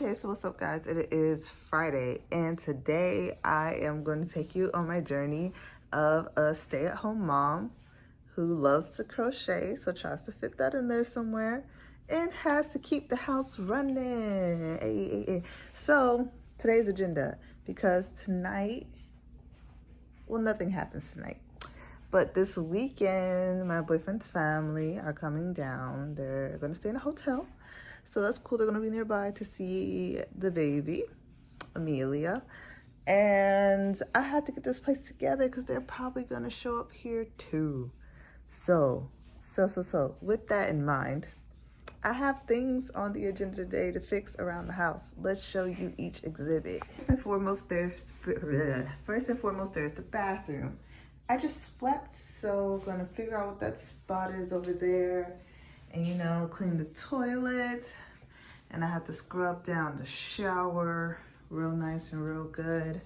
Okay, so what's up guys? It is Friday and today I am going to take you on my journey of a stay-at-home mom who loves to crochet, so tries to fit that in there somewhere and has to keep the house running. Hey. So today's agenda, because tonight, well, nothing happens tonight. But this weekend, my boyfriend's family are coming down. They're going to stay in a hotel. So that's cool. They're going to be nearby to see the baby, Amelia. And I had to get this place together because they're probably going to show up here too. So, with that in mind, I have things on the agenda today to fix around the house. Let's show you each exhibit. First and foremost, there's the bathroom. I just swept, so gonna figure out what that spot is over there and, you know, clean the toilet. And I have to scrub down the shower real nice and real good.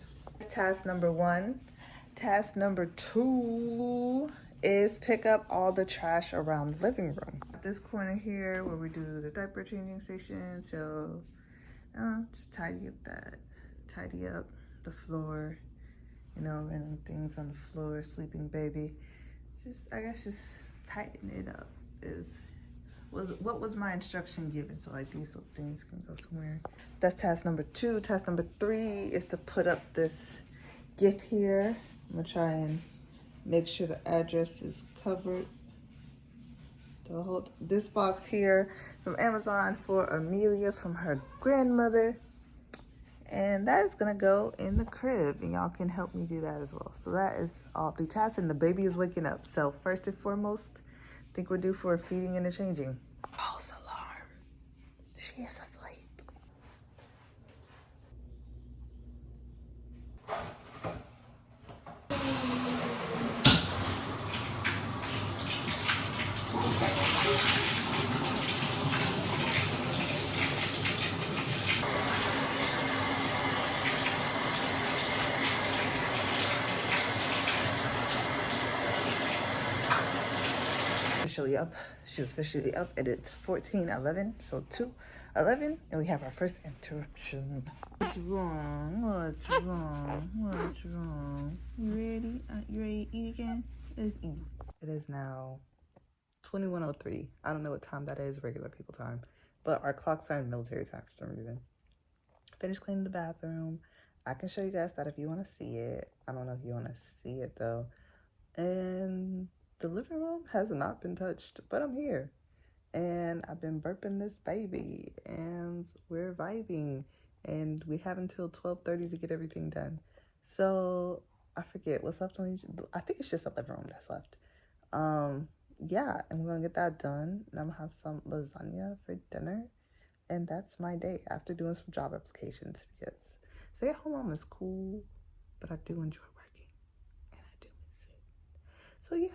Task number 1. Task number 2 is pick up all the trash around the living room. This corner here where we do the diaper changing station, so just tidy up the floor. You know, random things on the floor, sleeping baby. I guess just tighten it up what was my instruction given. So like these little things can go somewhere. That's task number 2. Task number 3 is to put up this gift here. I'm gonna try and make sure the address is covered. This box here from Amazon for Amelia from her grandmother. And that is gonna go in the crib, and y'all can help me do that as well. So that is all 3 tasks, and the baby is waking up. So first and foremost, I think we're due for a feeding and a changing. False alarm. She is asleep. Officially up. She's officially up, and it's 14:11, so 2:11, and we have our first interruption. What's wrong? What's wrong? What's wrong? You ready? You ready to eat again? Let's eat. It is now 21:03. I don't know what time that is, regular people time, but our clocks are in military time for some reason. Finished cleaning the bathroom. I can show you guys that if you want to see it. I don't know if you want to see it though. And the living room has not been touched, but I'm here. And I've been burping this baby, and we're vibing. And we have until 12:30 to get everything done. So I forget what's left on each. I think it's just the living room that's left. Yeah, and we're gonna get that done. And I'm gonna have some lasagna for dinner. And that's my day after doing some job applications, because stay-at-home mom is cool, but I do enjoy working, and I do miss it. So yeah,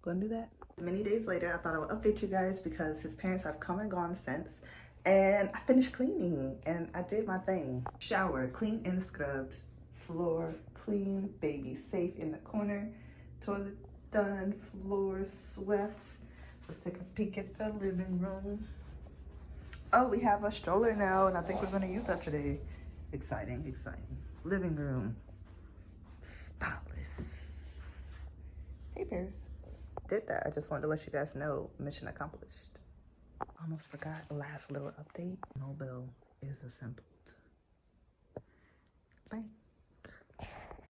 gonna do that. Many days later, I thought I would update you guys because his parents have come and gone since, and I finished cleaning and I did my thing. Shower, clean and scrubbed. Floor clean, baby safe in the corner. Toilet done, floor swept. Let's take a peek at the living room. Oh, we have a stroller now, and I think we're gonna use that today. Exciting. Living room, spotless. Hey, Paris. Did that. I just wanted to let you guys know, mission accomplished. Almost forgot the last little update. Mobile is assembled.